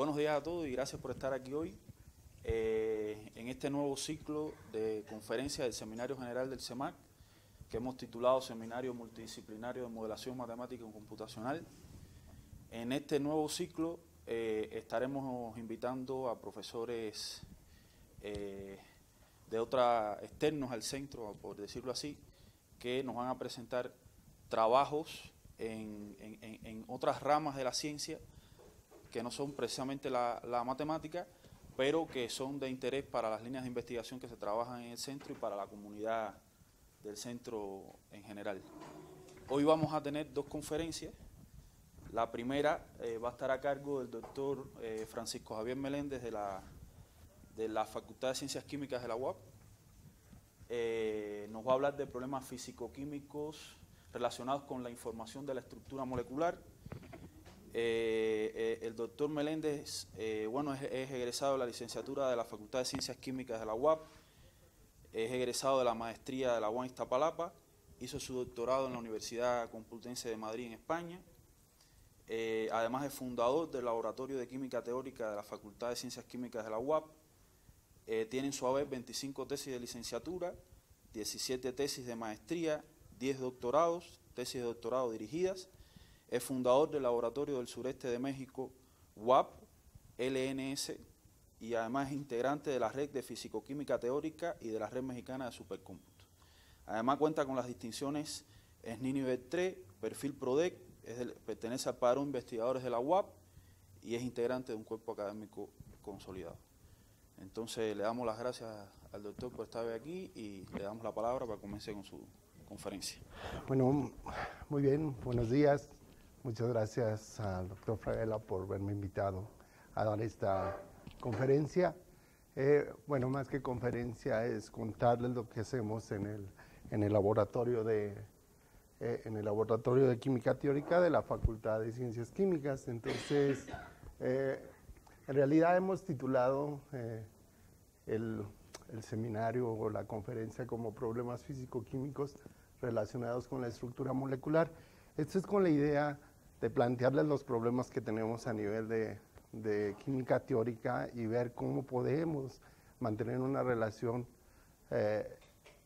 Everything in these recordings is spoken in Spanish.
Buenos días a todos y gracias por estar aquí hoy en este nuevo ciclo de conferencia del Seminario General del CEMAC, que hemos titulado Seminario Multidisciplinario de Modelación Matemática y Computacional. En este nuevo ciclo estaremos invitando a profesores externos al centro, por decirlo así, que nos van a presentar trabajos en otras ramas de la ciencia que no son precisamente la matemática, pero que son de interés para las líneas de investigación que se trabajan en el centro y para la comunidad del centro en general. Hoy vamos a tener dos conferencias. La primera va a estar a cargo del doctor Francisco Javier Meléndez de la Facultad de Ciencias Químicas de la UAP. Nos va a hablar de problemas físico-químicos relacionados con la información de la estructura molecular. El doctor Meléndez es egresado de la licenciatura de la Facultad de Ciencias Químicas de la UAP, es egresado de la maestría de la UAM Iztapalapa, hizo su doctorado en la Universidad Complutense de Madrid en España, además es fundador del Laboratorio de Química Teórica de la Facultad de Ciencias Químicas de la UAP, tiene en su haber 25 tesis de licenciatura, 17 tesis de maestría, 10 doctorados, tesis de doctorado dirigidas. Es fundador del Laboratorio del Sureste de México, UAP, LNS, y además es integrante de la Red de Fisicoquímica Teórica y de la Red Mexicana de Supercómputos. Además cuenta con las distinciones SNI nivel 3, perfil PRODEC, pertenece al padrón de investigadores de la UAP y es integrante de un cuerpo académico consolidado. Entonces le damos las gracias al doctor por estar aquí y le damos la palabra para que comience con su conferencia. Bueno, muy bien, buenos días. Muchas gracias al doctor Fraguela por haberme invitado a dar esta conferencia. Bueno, más que conferencia es contarles lo que hacemos en el laboratorio de Química Teórica de la Facultad de Ciencias Químicas. Entonces, en realidad hemos titulado el seminario o la conferencia como Problemas Físico-Químicos relacionados con la estructura molecular. Esto es con la idea de plantearles los problemas que tenemos a nivel de química teórica y ver cómo podemos mantener una relación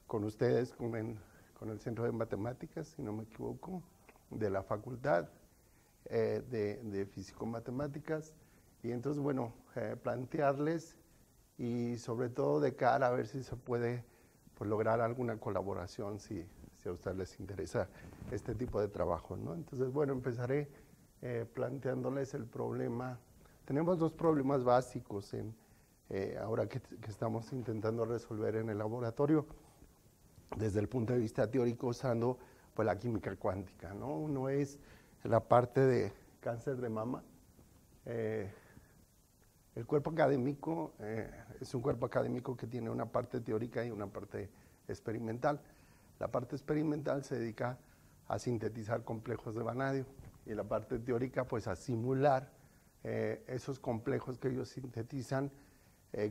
con ustedes, con el Centro de Matemáticas, si no me equivoco, de la Facultad de Físico-Matemáticas. Y entonces, bueno, plantearles y sobre todo de cara a ver si se puede pues, lograr alguna colaboración, si a ustedes les interesa este tipo de trabajo, ¿no? Entonces, bueno, empezaré planteándoles el problema. Tenemos dos problemas básicos ahora que estamos intentando resolver en el laboratorio desde el punto de vista teórico usando pues, la química cuántica, ¿no? Uno es la parte de cáncer de mama. El cuerpo académico es un cuerpo académico que tiene una parte teórica y una parte experimental. La parte experimental se dedica a sintetizar complejos de vanadio y la parte teórica pues a simular esos complejos que ellos sintetizan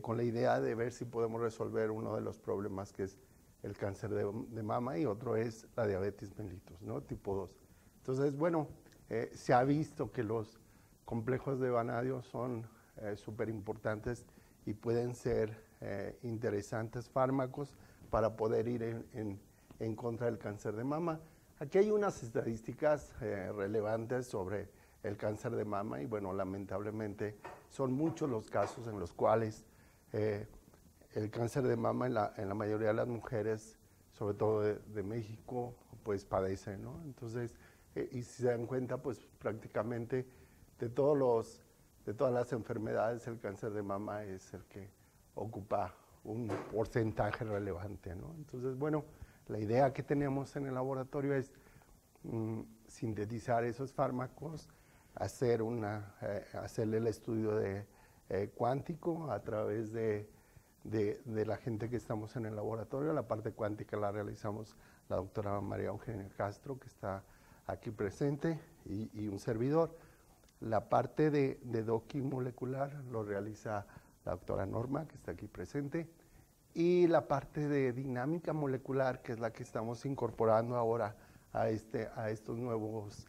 con la idea de ver si podemos resolver uno de los problemas que es el cáncer de mama y otro es la diabetes mellitus, ¿no? Tipo 2. Entonces, bueno, se ha visto que los complejos de vanadio son súper importantes y pueden ser interesantes fármacos para poder ir en contra del cáncer de mama. Aquí hay unas estadísticas relevantes sobre el cáncer de mama y bueno, lamentablemente son muchos los casos en los cuales el cáncer de mama en la mayoría de las mujeres, sobre todo de México, pues padece, ¿no? Entonces, y si se dan cuenta, pues prácticamente de todas las enfermedades, el cáncer de mama es el que ocupa un porcentaje relevante, ¿no? Entonces, bueno, la idea que tenemos en el laboratorio es sintetizar esos fármacos, hacerle el estudio cuántico a través de la gente que estamos en el laboratorio. La parte cuántica la realizamos la doctora María Eugenia Castro, que está aquí presente, y un servidor. La parte de docking molecular lo realiza la doctora Norma, que está aquí presente, y la parte de dinámica molecular, que es la que estamos incorporando ahora a estos nuevos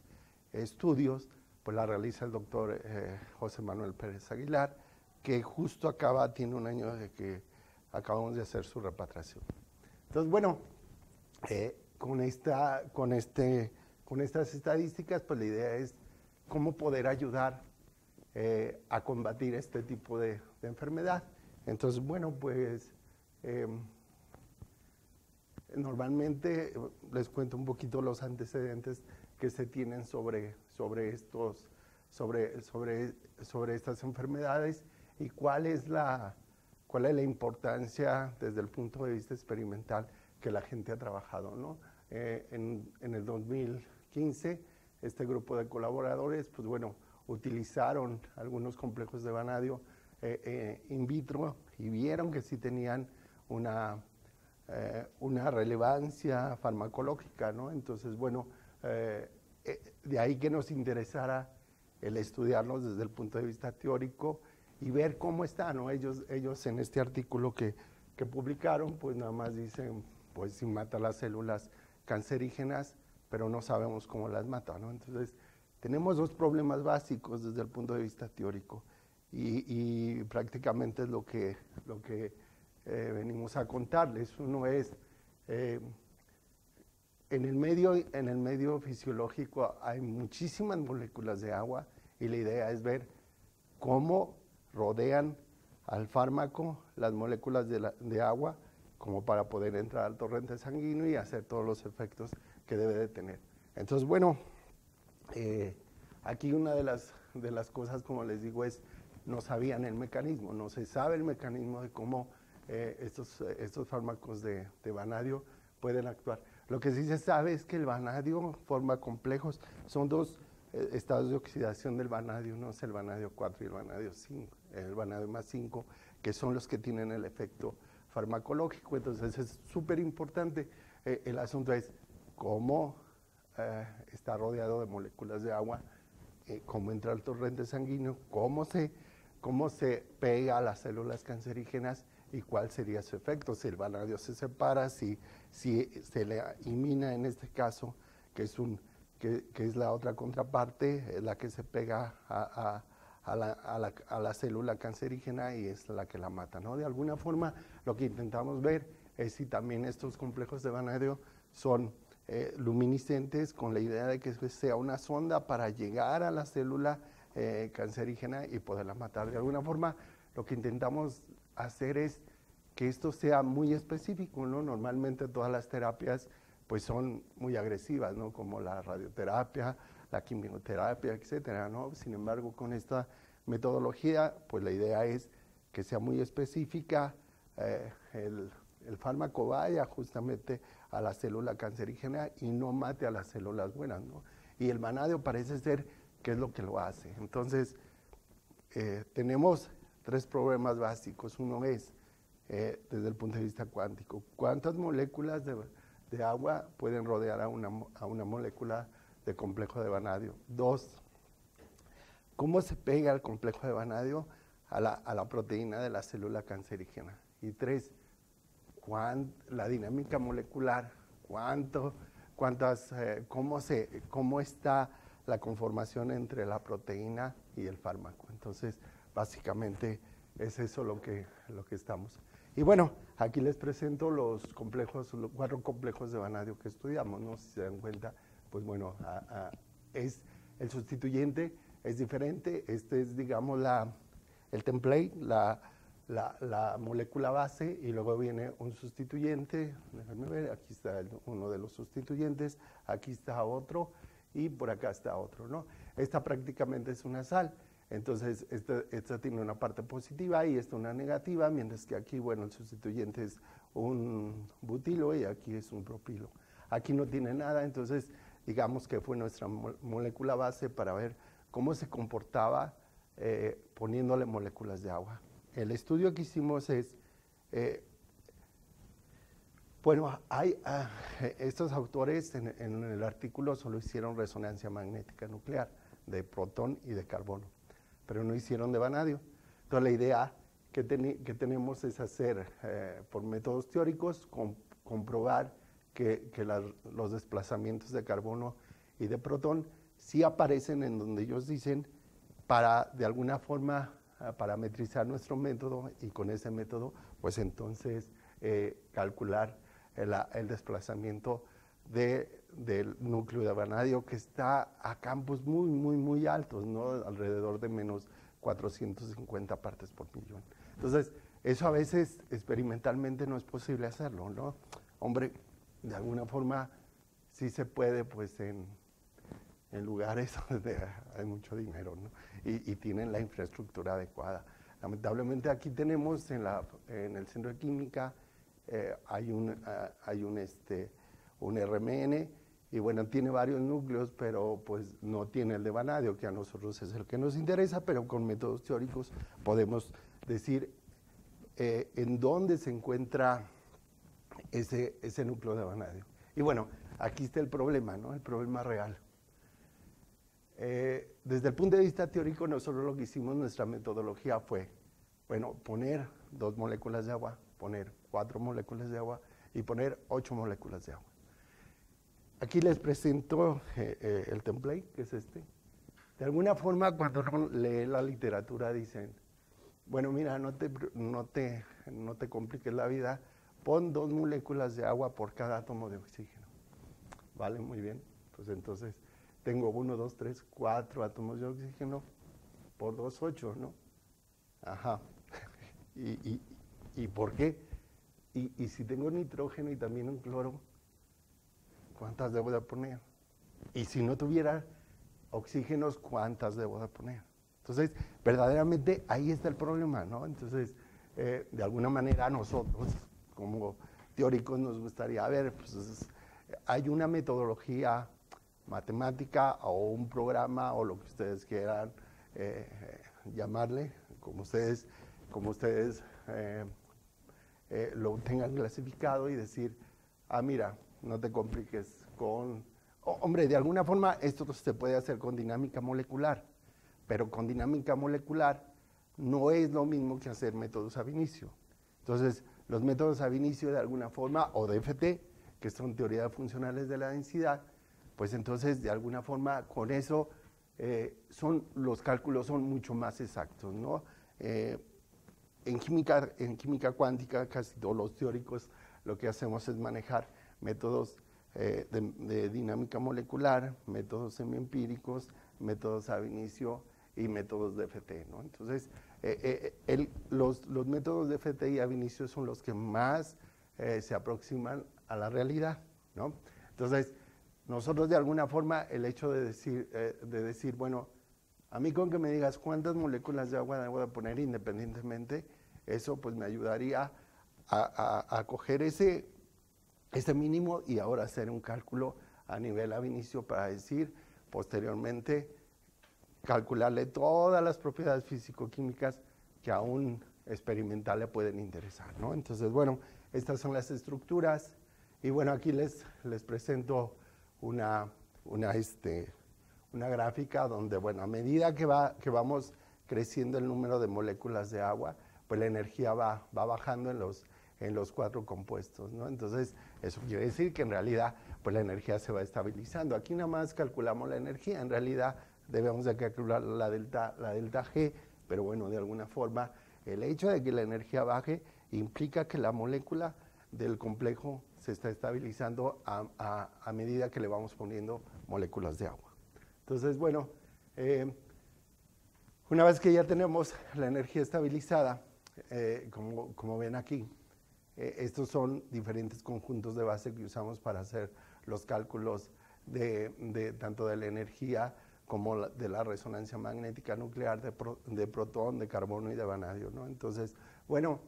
estudios, pues la realiza el doctor José Manuel Pérez Aguilar, que justo tiene un año de que acabamos de hacer su repatriación. Entonces, bueno, con estas estadísticas, pues la idea es cómo poder ayudar a combatir este tipo de enfermedad. Entonces, bueno, pues normalmente les cuento un poquito los antecedentes que se tienen sobre estas enfermedades y cuál es la importancia desde el punto de vista experimental que la gente ha trabajado, ¿no? En el 2015, este grupo de colaboradores, pues bueno, utilizaron algunos complejos de vanadio in vitro y vieron que sí tenían una relevancia farmacológica, ¿no? Entonces, bueno, de ahí que nos interesara el estudiarlos desde el punto de vista teórico y ver cómo está, ¿no? Ellos en este artículo que publicaron, pues nada más dicen, pues sí mata las células cancerígenas, pero no sabemos cómo las mata, ¿no? Entonces, tenemos dos problemas básicos desde el punto de vista teórico y prácticamente es lo que venimos a contarles. Uno es, en el medio fisiológico hay muchísimas moléculas de agua y la idea es ver cómo rodean al fármaco las moléculas de agua como para poder entrar al torrente sanguíneo y hacer todos los efectos que debe de tener. Entonces, bueno, aquí una de las cosas, como les digo, es no sabían el mecanismo, no se sabe el mecanismo de cómo estos fármacos de vanadio pueden actuar. Lo que sí se sabe es que el vanadio forma complejos, son dos estados de oxidación del vanadio, no es el vanadio 4 y el vanadio 5, el vanadio más 5, que son los que tienen el efecto farmacológico. Entonces es súper importante. El asunto es cómo está rodeado de moléculas de agua, cómo entra al torrente sanguíneo, cómo se pega a las células cancerígenas y cuál sería su efecto, si el vanadio se separa, si se le elimina en este caso, que es la otra contraparte, la que se pega a la célula cancerígena y es la que la mata, ¿no? De alguna forma, lo que intentamos ver es si también estos complejos de vanadio son luminiscentes, con la idea de que sea una sonda para llegar a la célula cancerígena y poderla matar. De alguna forma, lo que intentamos hacer es que esto sea muy específico, ¿no? Normalmente todas las terapias pues son muy agresivas, ¿no? Como la radioterapia, la quimioterapia, etcétera, ¿no? Sin embargo, con esta metodología, pues la idea es que sea muy específica, el fármaco vaya justamente a la célula cancerígena y no mate a las células buenas, ¿no? Y el vanadio parece ser que es lo que lo hace. Entonces, tenemos tres problemas básicos. Uno es, desde el punto de vista cuántico, ¿cuántas moléculas de agua pueden rodear a una molécula de complejo de vanadio? Dos, ¿cómo se pega el complejo de vanadio a la proteína de la célula cancerígena? Y tres, la dinámica molecular, cómo está la conformación entre la proteína y el fármaco. Entonces, básicamente es eso lo que estamos. Y bueno, aquí les presento los 4 complejos de vanadio que estudiamos, ¿no? Si se dan cuenta, pues bueno, es el sustituyente es diferente. Este es, digamos, el template, la molécula base, y luego viene un sustituyente. Déjenme ver, aquí está uno de los sustituyentes, aquí está otro, y por acá está otro, ¿no? Esta prácticamente es una sal. Entonces, esta tiene una parte positiva y esta una negativa, mientras que aquí, bueno, el sustituyente es un butilo y aquí es un propilo. Aquí no tiene nada, entonces, digamos que fue nuestra molécula base para ver cómo se comportaba poniéndole moléculas de agua. El estudio que hicimos es, bueno, estos autores en el artículo solo hicieron resonancia magnética nuclear de protón y de carbono, pero no hicieron de vanadio. Entonces la idea que tenemos es hacer, por métodos teóricos, comprobar que los desplazamientos de carbono y de protón sí aparecen en donde ellos dicen para de alguna forma parametrizar nuestro método y con ese método pues entonces calcular el desplazamiento del núcleo de vanadio que está a campos muy altos, ¿no? Alrededor de menos 450 partes por millón. Entonces, eso a veces experimentalmente no es posible hacerlo, ¿no? Hombre, de alguna forma sí se puede, pues en lugares donde hay mucho dinero, ¿no? Y tienen la infraestructura adecuada. Lamentablemente aquí tenemos en el centro de química hay un RMN y bueno, tiene varios núcleos, pero pues no tiene el de vanadio, que a nosotros es el que nos interesa, pero con métodos teóricos podemos decir en dónde se encuentra ese núcleo de vanadio. Y bueno, aquí está el problema, ¿no? El problema real. Desde el punto de vista teórico, nosotros lo que hicimos, nuestra metodología fue, bueno, poner 2 moléculas de agua, poner 4 moléculas de agua y poner 8 moléculas de agua. Aquí les presento el template, que es este. De alguna forma, cuando uno lee la literatura, dicen, bueno, mira, no te compliques la vida, pon 2 moléculas de agua por cada átomo de oxígeno. Vale, muy bien. Pues entonces tengo 1, 2, 3, 4 átomos de oxígeno por 2, 8, ¿no? Ajá. ¿Y por qué? Y si tengo nitrógeno y también un cloro, ¿cuántas debo de poner? Y si no tuviera oxígenos, ¿cuántas debo de poner? Entonces, verdaderamente ahí está el problema, ¿no? Entonces, de alguna manera nosotros, como teóricos, nos gustaría ver, pues, hay una metodología matemática o un programa o lo que ustedes quieran llamarle, como ustedes lo tengan clasificado y decir, mira, no te compliques con... hombre, de alguna forma esto se puede hacer con dinámica molecular, pero con dinámica molecular no es lo mismo que hacer métodos ab initio. Entonces, los métodos ab initio de alguna forma, o DFT, que son teorías funcionales de la densidad, pues entonces de alguna forma con eso los cálculos son mucho más exactos, ¿no? En química cuántica, casi todos los teóricos lo que hacemos es manejar métodos de dinámica molecular, métodos semiempíricos, métodos ab initio y métodos DFT, ¿no? Entonces, los métodos DFT y ab initio son los que más se aproximan a la realidad, ¿no? Entonces, nosotros de alguna forma el hecho de decir, bueno, a mí con que me digas cuántas moléculas de agua debo de poner independientemente, eso pues me ayudaría a coger ese mínimo y ahora hacer un cálculo a nivel ab initio para decir, posteriormente, calcularle todas las propiedades físico-químicas que a un experimental le pueden interesar, ¿no? Entonces, bueno, estas son las estructuras y bueno, aquí les presento una gráfica donde, bueno, a medida que vamos creciendo el número de moléculas de agua, pues la energía va bajando en los 4 compuestos, ¿no? Entonces, eso quiere decir que en realidad, pues la energía se va estabilizando. Aquí nada más calculamos la energía, en realidad debemos de calcular la delta G, pero bueno, de alguna forma, el hecho de que la energía baje implica que la molécula del complejo se está estabilizando a medida que le vamos poniendo moléculas de agua. Entonces, bueno, una vez que ya tenemos la energía estabilizada, como ven aquí, estos son diferentes conjuntos de base que usamos para hacer los cálculos tanto de la energía como de la resonancia magnética nuclear de protón, de carbono y de vanadio, ¿no? Entonces, bueno,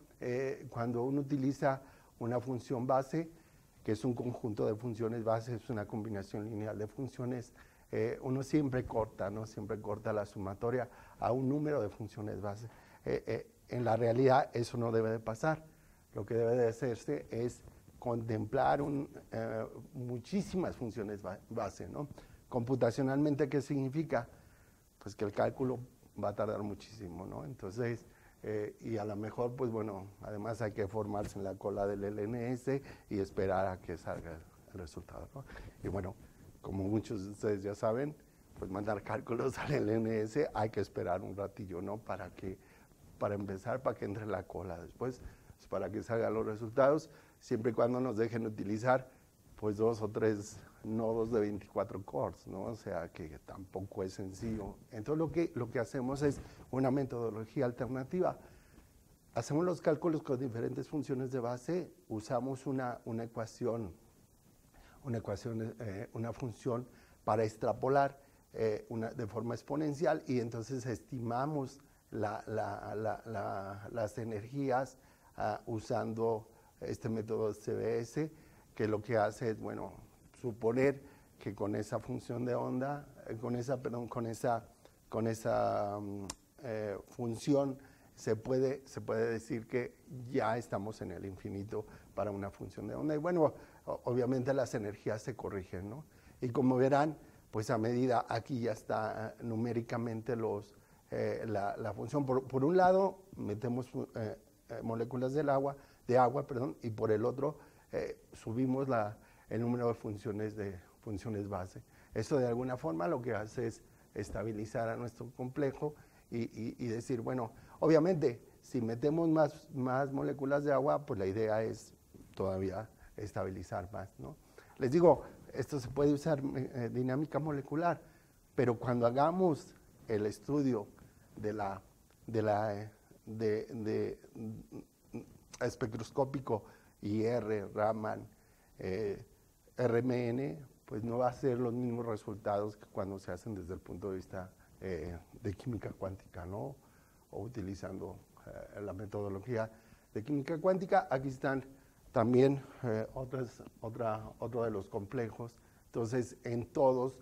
cuando uno utiliza una función base, que es un conjunto de funciones base, es una combinación lineal de funciones, uno siempre corta, ¿no? Siempre corta la sumatoria a un número de funciones base. En la realidad eso no debe de pasar. Lo que debe de hacerse es contemplar muchísimas funciones base, ¿no? Computacionalmente, ¿qué significa? Pues que el cálculo va a tardar muchísimo, ¿no? Entonces, y a lo mejor, pues bueno, además hay que formarse en la cola del LNS y esperar a que salga el resultado, ¿no? Y bueno, como muchos de ustedes ya saben, pues mandar cálculos al LNS, hay que esperar un ratillo, ¿no? Para empezar, para que entre la cola. Después, pues, para que salgan los resultados, siempre y cuando nos dejen utilizar, pues 2 o 3 nodos de 24 cores, ¿no? O sea, que tampoco es sencillo. Entonces, lo que hacemos es una metodología alternativa. Hacemos los cálculos con diferentes funciones de base, usamos una función para extrapolar de forma exponencial y entonces estimamos las energías usando este método CBS, que lo que hace es, bueno, suponer que con esa función de onda, con esa función se puede decir que ya estamos en el infinito para una función de onda. Y bueno, obviamente las energías se corrigen, ¿no? Y como verán, pues a medida, aquí ya está numéricamente la función. Por un lado, metemos moléculas de agua, y por el otro, subimos el número de funciones base. Eso de alguna forma lo que hace es estabilizar a nuestro complejo y decir, bueno, obviamente, si metemos más moléculas de agua, pues la idea es todavía estabilizar más, ¿no? Les digo, esto se puede usar dinámica molecular, pero cuando hagamos el estudio espectroscópico IR, Raman, RMN, pues no va a ser los mismos resultados que cuando se hacen desde el punto de vista de química cuántica, ¿no? O utilizando la metodología de química cuántica. Aquí están también otro de los complejos. Entonces, en todos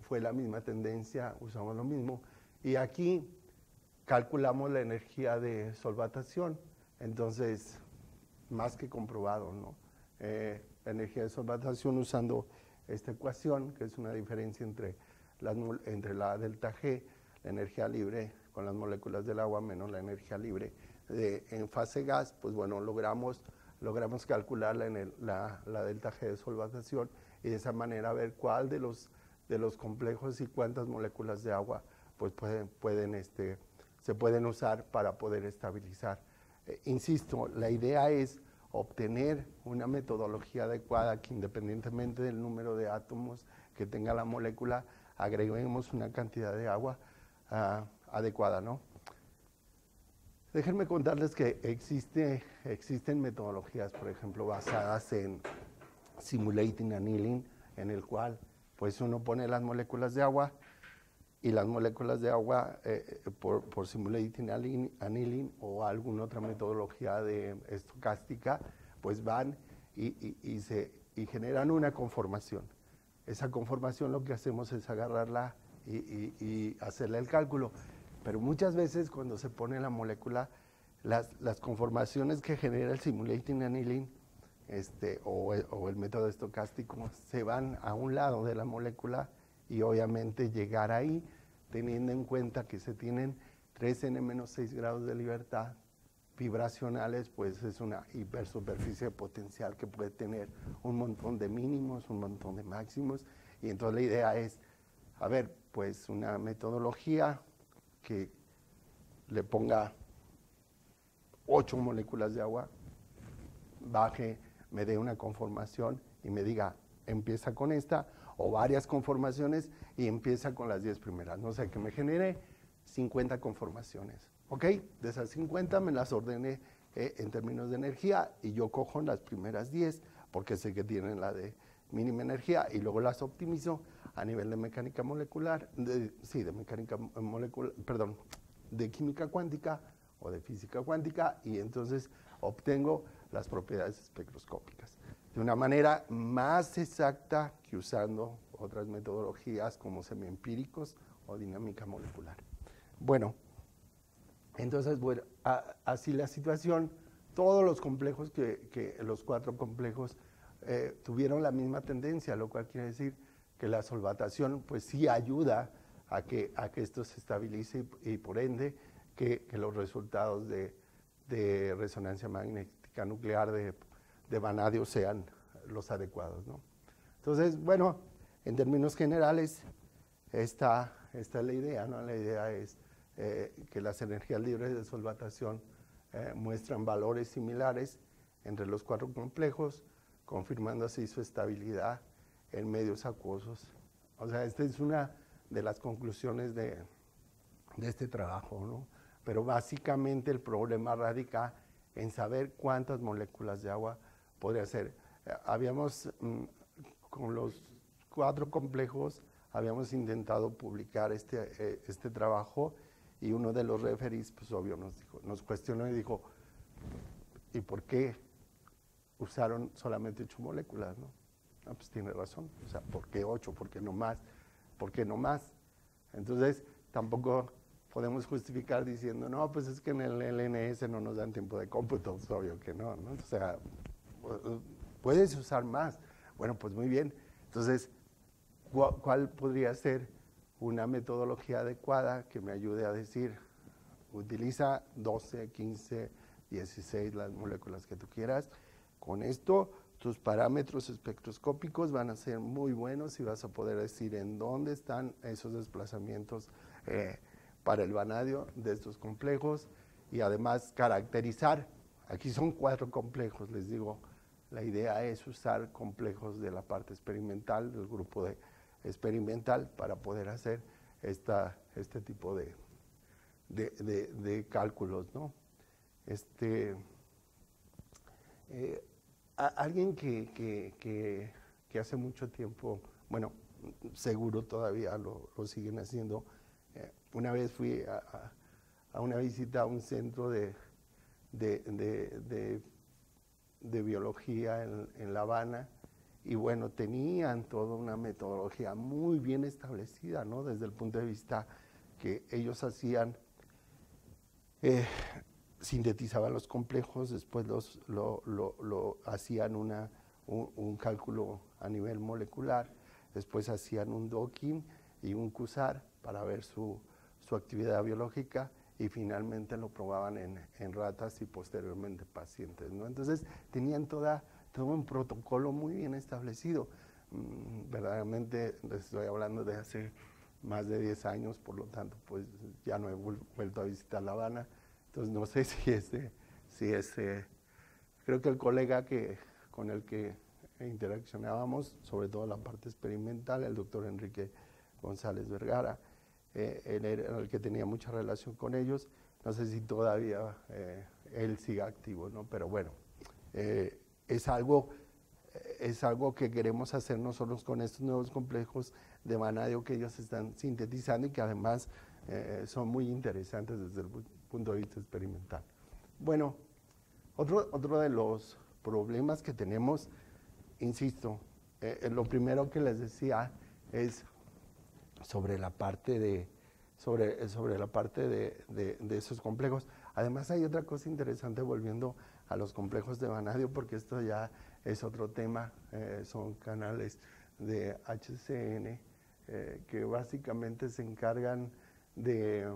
fue la misma tendencia, usamos lo mismo. Y aquí calculamos la energía de solvatación. Entonces, más que comprobado, ¿no? La energía de solvatación usando esta ecuación, que es una diferencia entre la delta G, la energía libre con las moléculas del agua menos la energía libre en fase gas, pues bueno, logramos calcular la delta G de solvatación y de esa manera ver cuál de los complejos y cuántas moléculas de agua pues se pueden usar para poder estabilizar. Insisto, la idea es obtener una metodología adecuada que independientemente del número de átomos que tenga la molécula, agreguemos una cantidad de agua adecuada, ¿no? Déjenme contarles que existen metodologías, por ejemplo, basadas en simulating annealing, en el cual pues uno pone las moléculas de agua y las moléculas de agua por simulating annealing o alguna otra metodología de estocástica, pues van y generan una conformación. Esa conformación lo que hacemos es agarrarla y hacerle el cálculo. Pero muchas veces cuando se pone la molécula, las conformaciones que genera el simulating annealing o el método estocástico se van a un lado de la molécula y obviamente llegar ahí, teniendo en cuenta que se tienen 3n-6 grados de libertad vibracionales, pues es una hipersuperficie potencial que puede tener un montón de mínimos, un montón de máximos, y entonces la idea es, a ver, pues una metodología que le ponga 8 moléculas de agua, baje, me dé una conformación y me diga, empieza con esta, o varias conformaciones y empieza con las 10 primeras. No sé, que me genere 50 conformaciones, ¿ok? De esas 50 me las ordené en términos de energía y yo cojo las primeras 10 porque sé que tienen la de mínima energía y luego las optimizo a nivel de mecánica molecular, de química cuántica o de física cuántica, y entonces obtengo las propiedades espectroscópicas de una manera más exacta que usando otras metodologías como semiempíricos o dinámica molecular. Bueno, entonces, bueno, así la situación, todos los complejos los 4 complejos tuvieron la misma tendencia, lo cual quiere decir que la solvatación pues sí ayuda a que esto se estabilice y por ende que los resultados de resonancia magnética nuclear de vanadio sean los adecuados, ¿no? Entonces, bueno, en términos generales, esta es la idea, ¿no? La idea es que las energías libres de solvatación muestran valores similares entre los 4 complejos, confirmando así su estabilidad en medios acuosos. O sea, esta es una de las conclusiones de este trabajo, ¿no? Pero básicamente el problema radica en saber cuántas moléculas de agua podría ser. Habíamos, con los 4 complejos, habíamos intentado publicar este trabajo, y uno de los referees, pues obvio, nos cuestionó y dijo, ¿y por qué usaron solamente 8 moléculas, no? Ah, pues tiene razón, o sea, ¿por qué 8? ¿Por qué no más? ¿Por qué no más? Entonces, tampoco podemos justificar diciendo, no, pues es que en el LNS no nos dan tiempo de cómputo, pues obvio que no, ¿no? O sea, puedes usar más. Bueno, pues muy bien. Entonces, ¿cuál podría ser una metodología adecuada que me ayude a decir, utiliza 12, 15, 16, las moléculas que tú quieras? Con esto, tus parámetros espectroscópicos van a ser muy buenos y vas a poder decir en dónde están esos desplazamientos para el vanadio de estos complejos, y además caracterizar. Aquí son 4 complejos, les digo. La idea es usar complejos de la parte experimental, del grupo de experimental, para poder hacer este tipo de cálculos, ¿no? Alguien que hace mucho tiempo, bueno, seguro todavía lo siguen haciendo. Una vez fui a una visita a un centro de biología en La Habana, y bueno, tenían toda una metodología muy bien establecida, ¿no? Desde el punto de vista que ellos hacían, sintetizaban los complejos, después lo hacían un cálculo a nivel molecular, después hacían un docking y un QSAR para ver su actividad biológica, y finalmente lo probaban en ratas y posteriormente pacientes, ¿no? Entonces tenían todo un protocolo muy bien establecido. Verdaderamente les estoy hablando de hace más de 10 años, por lo tanto pues ya no he vuelto a visitar La Habana. Entonces no sé creo que el colega con el que interaccionábamos, sobre todo la parte experimental, el doctor Enrique González Vergara, él era el que tenía mucha relación con ellos. No sé si todavía él siga activo, ¿no? Pero bueno, es algo que queremos hacer nosotros con estos nuevos complejos de vanadio que ellos están sintetizando, y que además son muy interesantes desde el punto de vista experimental. Bueno, otro de los problemas que tenemos, insisto, lo primero que les decía es sobre la parte de esos complejos. Además hay otra cosa interesante, volviendo a los complejos de vanadio, porque esto ya es otro tema. Son canales de HCN que básicamente se encargan de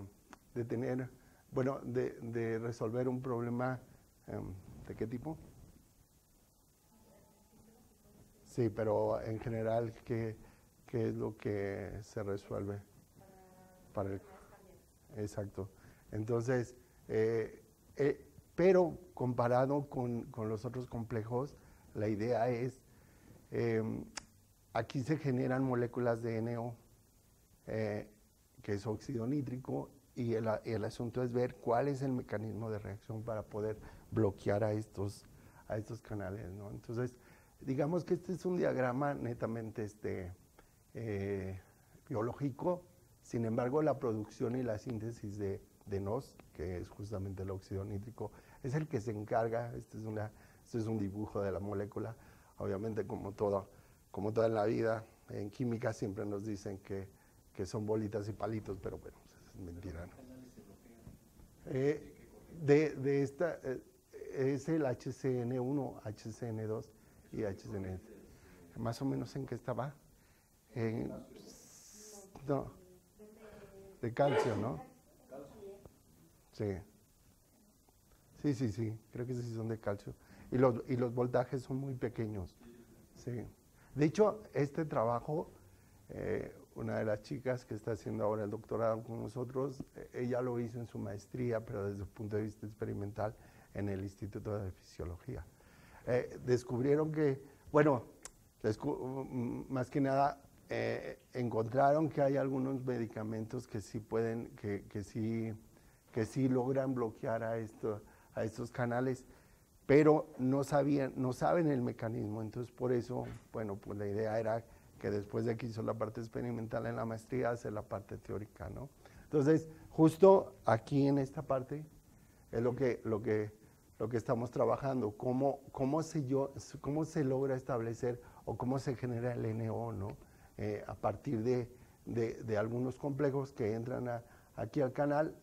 tener, bueno, de resolver un problema. ¿De qué tipo? Sí, pero en general, ¿qué es lo que se resuelve? Exacto. Entonces, pero comparado con los otros complejos, la idea es, aquí se generan moléculas de NO, que es óxido nítrico, y el asunto es ver cuál es el mecanismo de reacción para poder bloquear a estos canales, ¿no? Entonces, digamos que este es un diagrama netamente biológico. Sin embargo, la producción y la síntesis de NOS, que es justamente el óxido nítrico, es el que se encarga. Este es un dibujo de la molécula. Obviamente, como toda en la vida, en química siempre nos dicen que son bolitas y palitos, pero bueno, es mentira, ¿no? Es el HCN1, HCN2 y HCN. Más o menos en qué estaba. No, de calcio, ¿no? Sí. Sí, creo que sí son de calcio. Y los voltajes son muy pequeños. Sí. De hecho, este trabajo, una de las chicas que está haciendo ahora el doctorado con nosotros, ella lo hizo en su maestría, pero desde el punto de vista experimental en el Instituto de Fisiología. Descubrieron que, bueno, más que nada, encontraron que hay algunos medicamentos que sí pueden, que sí logran bloquear a estos canales, pero no saben el mecanismo. Entonces, por eso, bueno, pues la idea era que después de que hizo la parte experimental en la maestría, hacer la parte teórica, ¿no? Entonces, justo aquí en esta parte es lo que estamos trabajando, cómo se logra establecer o cómo se genera el NO, ¿no? A partir de algunos complejos que entran aquí al canal,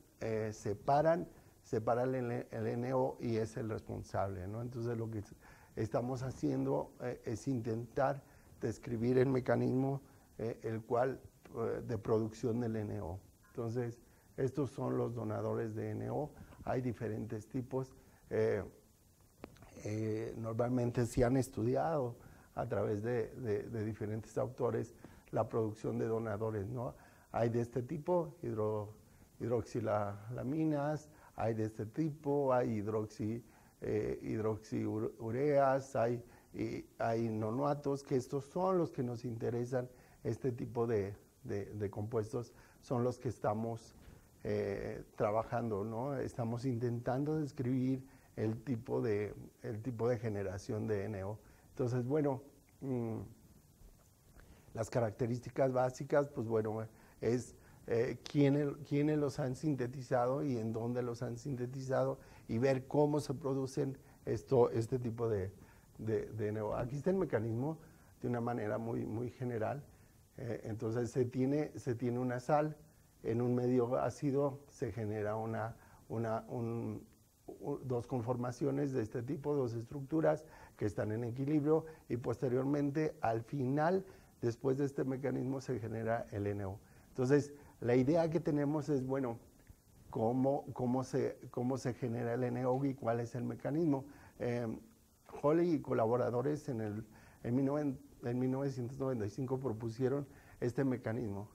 separan el NO y es el responsable, ¿no? Entonces lo que estamos haciendo es intentar describir el mecanismo de producción del NO. Entonces, estos son los donadores de NO, hay diferentes tipos. Normalmente se han estudiado a través de diferentes autores la producción de donadores, ¿no? Hay de este tipo, hidroxilaminas, hay de este tipo, hay hidroxiureas, hay nonatos, que estos son los que nos interesan. Este tipo de compuestos son los que estamos trabajando, ¿no? Estamos intentando describir el tipo de generación de NO. Entonces, bueno, las características básicas, pues bueno, es quiénes los han sintetizado y en dónde los han sintetizado y ver cómo se producen este tipo de NO. Aquí está el mecanismo de una manera muy general. Entonces se tiene una sal, en un medio ácido se genera dos conformaciones de este tipo, dos estructuras que están en equilibrio y posteriormente al final, después de este mecanismo, se genera el NO. Entonces, la idea que tenemos es, bueno, cómo se genera el NO y cuál es el mecanismo. Holley y colaboradores en 1995 propusieron este mecanismo.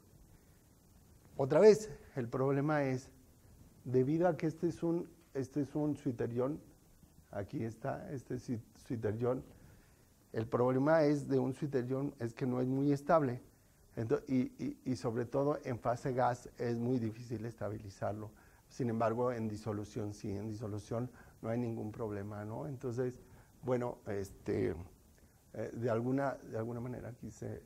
Otra vez, el problema es, debido a que este es un zwitterion, aquí está, este zwitterion, el problema es de un zwitterion es que no es muy estable. Entonces, y sobre todo en fase gas es muy difícil estabilizarlo. Sin embargo, en disolución sí, en disolución no hay ningún problema, ¿no? Entonces, bueno, de alguna manera aquí se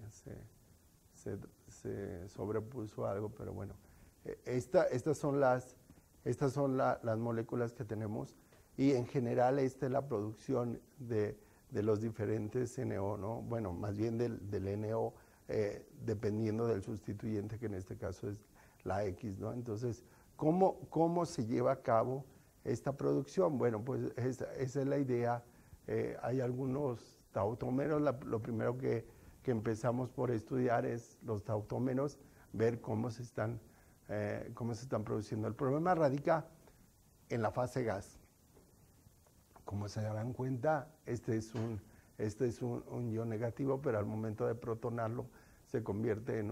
sobrepuso algo, pero bueno, estas son las moléculas que tenemos y en general esta es la producción de los diferentes NO, ¿no? Bueno, más bien del NO, dependiendo del sustituyente, que en este caso es la X, ¿no? Entonces, ¿cómo se lleva a cabo esta producción? Bueno, pues esa es la idea. Hay algunos tautómeros. Lo primero que empezamos por estudiar es los tautómeros, ver cómo se están produciendo. El problema radica en la fase gas. Como se darán cuenta, este es un ion negativo, pero al momento de protonarlo se convierte en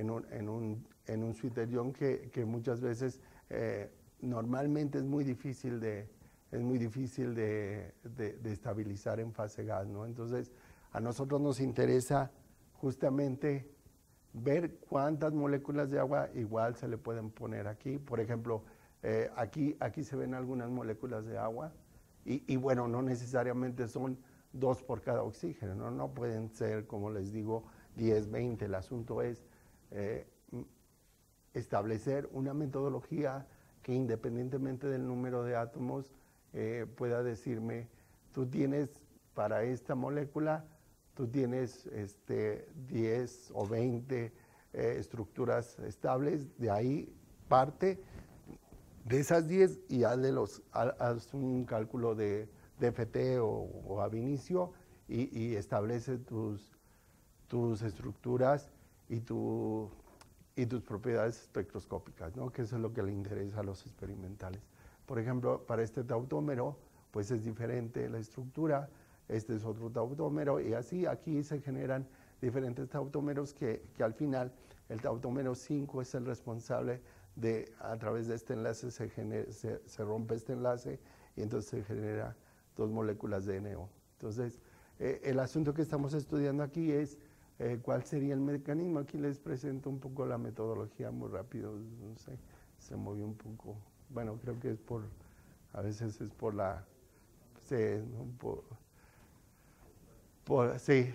un zwitterion que muchas veces normalmente es muy difícil de estabilizar en fase gas, ¿no? Entonces, a nosotros nos interesa justamente ver cuántas moléculas de agua igual se le pueden poner aquí. Por ejemplo, aquí se ven algunas moléculas de agua y bueno, no necesariamente son 2 por cada oxígeno, ¿no? No pueden ser, como les digo, 10, 20. El asunto es establecer una metodología que independientemente del número de átomos pueda decirme, tú tienes para esta molécula, tú tienes 10 o 20 estructuras estables, de ahí parte de esas 10 y haz un cálculo de DFT o ab initio y establece tus estructuras y tus propiedades espectroscópicas, ¿no? Que eso es lo que le interesa a los experimentales. Por ejemplo, para este tautómero, pues es diferente la estructura, este es otro tautómero y así aquí se generan diferentes tautómeros que al final El tautómero 5 es el responsable de, a través de este enlace se rompe este enlace y entonces se genera 2 moléculas de NO. Entonces, el asunto que estamos estudiando aquí es cuál sería el mecanismo. Aquí les presento un poco la metodología muy rápido, no sé, se movió un poco. Bueno, creo que es a veces es por la, sí,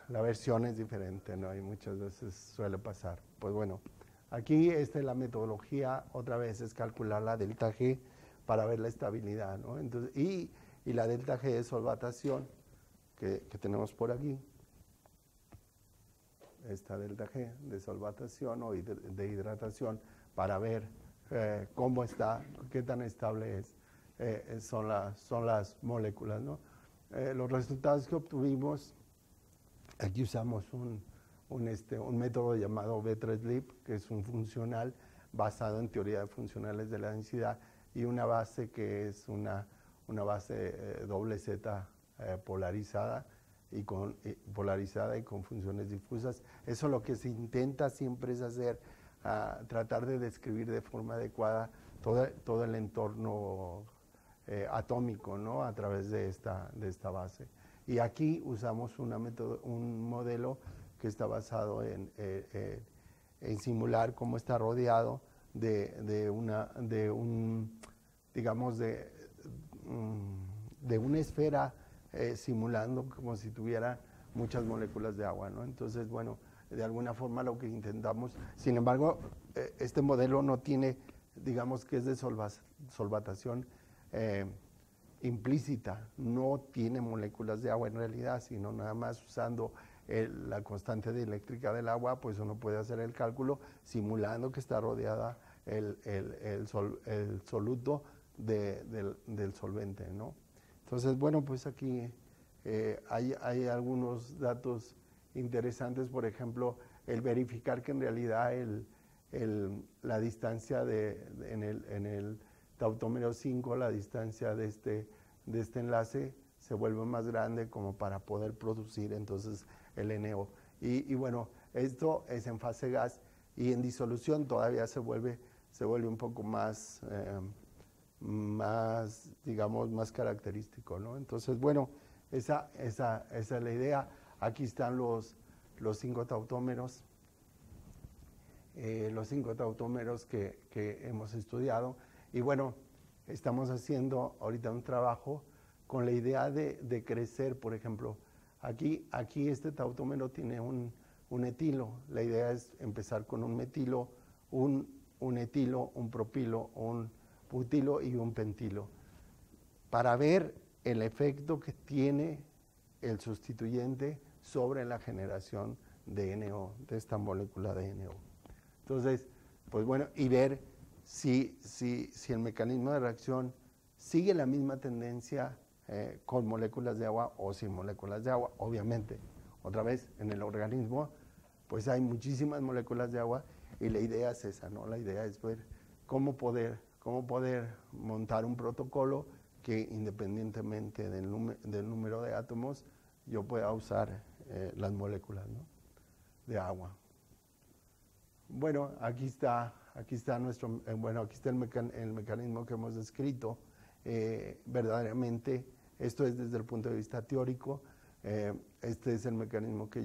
la versión es diferente, ¿no? Y muchas veces suele pasar. Pues bueno, aquí esta es la metodología, otra vez es calcular la delta G para ver la estabilidad, ¿no? Entonces, y la delta G de solvatación que tenemos por aquí, esta delta G de solvatación o de hidratación para ver cómo está, qué tan estable son las moléculas, ¿no? Los resultados que obtuvimos, aquí usamos un método llamado B3LIP, que es un funcional basado en teoría de funcionales de la densidad, y una base que es una base doble Z polarizada y con funciones difusas. Eso lo que se intenta siempre es hacer, tratar de describir de forma adecuada todo el entorno atómico, ¿no? A través de esta base. Y aquí usamos un modelo que está basado en simular cómo está rodeado de una esfera simulando como si tuviera muchas moléculas de agua, ¿no? Entonces, bueno, de alguna forma lo que intentamos, sin embargo, este modelo no tiene, digamos que es de solvatación implícita, no tiene moléculas de agua en realidad, sino nada más usando la constante dieléctrica del agua, pues uno puede hacer el cálculo simulando que está rodeada el soluto del solvente, ¿no? Entonces, bueno, pues aquí hay algunos datos interesantes, por ejemplo, el verificar que en realidad la distancia en el tautómero 5, la distancia de este enlace se vuelve más grande como para poder producir entonces el NO. Y bueno, esto es en fase gas, y en disolución todavía se vuelve un poco más, digamos, más característico, ¿no? Entonces, bueno, esa es la idea. Aquí están los 5 tautómeros. Los 5 tautómeros que hemos estudiado, y bueno, estamos haciendo ahorita un trabajo con la idea de crecer. Por ejemplo, aquí este tautómero tiene un etilo. La idea es empezar con un metilo, un etilo, un propilo, un butilo y un pentilo, para ver el efecto que tiene el sustituyente sobre la generación de NO, de esta molécula de NO. Entonces, pues bueno, y ver si el mecanismo de reacción sigue la misma tendencia con moléculas de agua o sin moléculas de agua. Obviamente, otra vez, en el organismo, pues hay muchísimas moléculas de agua, y la idea es esa, ¿no? La idea es ver cómo poder montar un protocolo que, independientemente del número de átomos, yo pueda usar las moléculas, ¿no?, de agua. Bueno, aquí está nuestro, aquí está el mecanismo que hemos descrito. Verdaderamente, esto es desde el punto de vista teórico. Este es el mecanismo que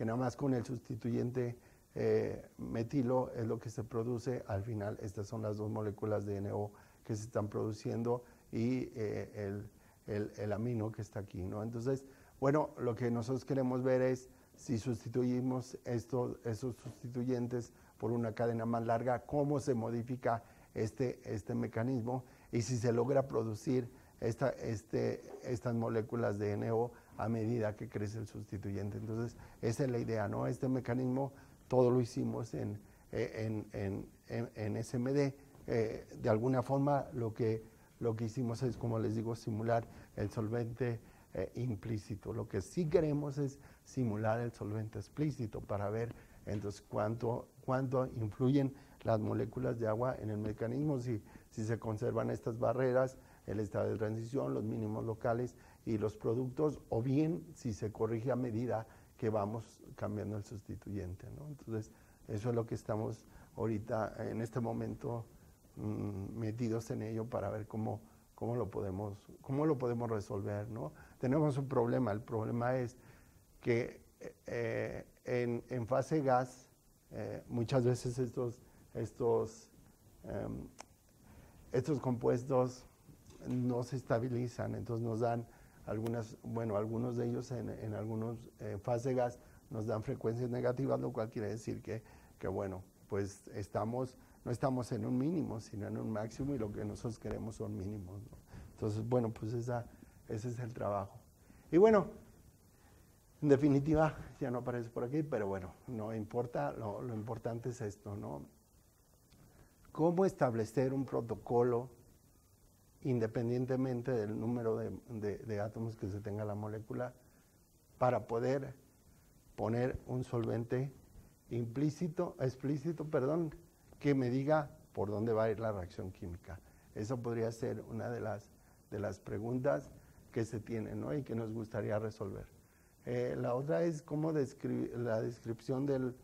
nada más con el sustituyente metilo es lo que se produce. Al final, estas son las 2 moléculas de NO que se están produciendo, y el amino que está aquí, ¿no? Entonces, bueno, lo que nosotros queremos ver es si sustituimos esos sustituyentes por una cadena más larga, cómo se modifica este mecanismo, y si se logra producir estas moléculas de NO a medida que crece el sustituyente. Entonces, esa es la idea, ¿no? Este mecanismo todo lo hicimos en SMD. De alguna forma, lo que hicimos es, como les digo, simular el solvente implícito. Lo que sí queremos es simular el solvente explícito para ver entonces cuánto influyen las moléculas de agua en el mecanismo, si se conservan estas barreras, el estado de transición, los mínimos locales y los productos, o bien si se corrige a medida que vamos cambiando el sustituyente, ¿no? Entonces, eso es lo que estamos ahorita, en este momento, metidos en ello para ver cómo lo podemos resolver, ¿no? Tenemos un problema, el problema es que en fase gas, muchas veces estos compuestos no se estabilizan, entonces nos dan algunos de ellos en algunos fase gas nos dan frecuencias negativas, lo cual quiere decir que bueno, pues no estamos en un mínimo, sino en un máximo, y lo que nosotros queremos son mínimos, ¿no? Entonces, bueno, pues ese es el trabajo. Y bueno, en definitiva, ya no aparece por aquí, pero bueno, no importa, lo importante es esto, ¿no? ¿Cómo establecer un protocolo independientemente del número de átomos que se tenga la molécula para poder poner un solvente explícito, que me diga por dónde va a ir la reacción química? Eso podría ser una de las preguntas que se tienen, ¿no? Y que nos gustaría resolver. La otra es cómo la descripción del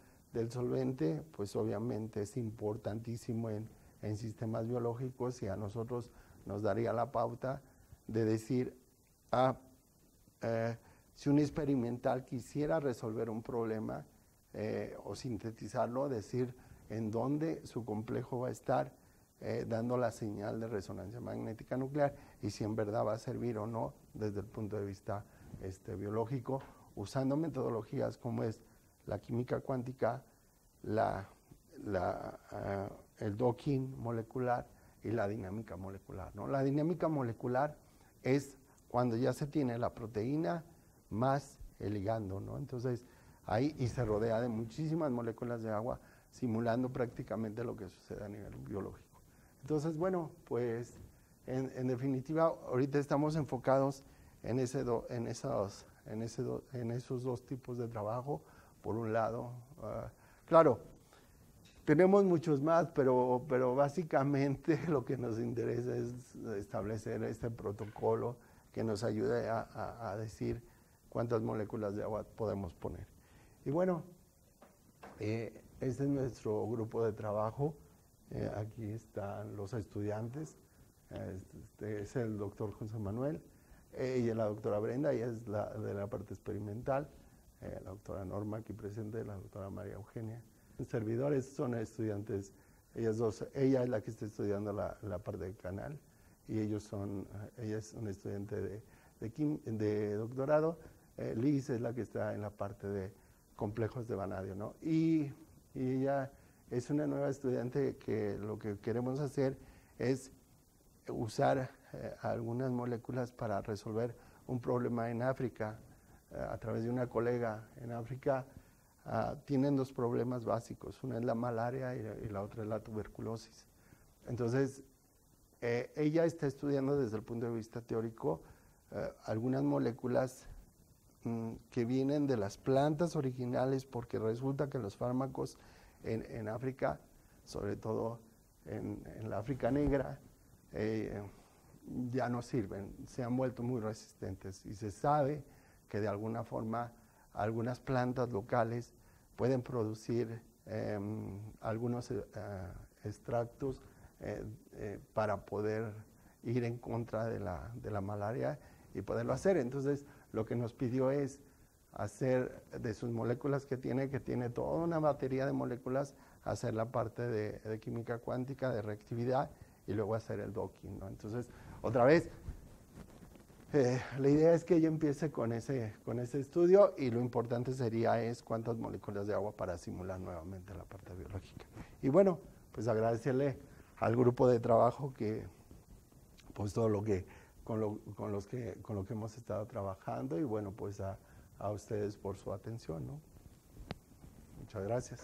solvente, pues obviamente es importantísimo en sistemas biológicos, y a nosotros nos daría la pauta de decir, si un experimental quisiera resolver un problema o sintetizarlo, decir en dónde su complejo va a estar dando la señal de resonancia magnética nuclear, y si en verdad va a servir o no desde el punto de vista biológico, usando metodologías como es la química cuántica, el docking molecular y la dinámica molecular, ¿no? La dinámica molecular es cuando ya se tiene la proteína más el ligando, ¿no? Entonces, ahí, y se rodea de muchísimas moléculas de agua, simulando prácticamente lo que sucede a nivel biológico. Entonces, bueno, pues, en definitiva, ahorita estamos enfocados en esos dos tipos de trabajo. Por un lado, claro, tenemos muchos más, pero básicamente lo que nos interesa es establecer este protocolo que nos ayude a decir cuántas moléculas de agua podemos poner. Y bueno, este es nuestro grupo de trabajo. Aquí están los estudiantes. Este es el doctor José Manuel, y la doctora Brenda, ella es de la parte experimental, la doctora Norma aquí presente, la doctora María Eugenia. Los servidores son estudiantes, ellas dos, ella es la que está estudiando la parte del canal, y ella es una estudiante de doctorado. Liz es la que está en la parte de complejos de vanadio, ¿no? Y ella es una nueva estudiante que lo que queremos hacer es usar algunas moléculas para resolver un problema en África. A través de una colega en África, tienen dos problemas básicos. Una es la malaria y la otra es la tuberculosis. Entonces, ella está estudiando desde el punto de vista teórico algunas moléculas que vienen de las plantas originales, porque resulta que los fármacos en África, sobre todo en la África negra, ya no sirven, se han vuelto muy resistentes, y se sabe que de alguna forma algunas plantas locales pueden producir algunos extractos para poder ir en contra de la malaria y poderlo hacer. Entonces, lo que nos pidió es hacer de sus moléculas que tiene toda una batería de moléculas, hacer la parte de química cuántica, de reactividad, y luego hacer el docking, ¿no? Entonces, otra vez, la idea es que ella empiece con ese estudio, y lo importante sería cuántas moléculas de agua para simular nuevamente la parte biológica. Y bueno, pues agradecerle al grupo de trabajo que, pues todo lo que, con lo que hemos estado trabajando, y bueno, pues a ustedes por su atención, ¿no? Muchas gracias.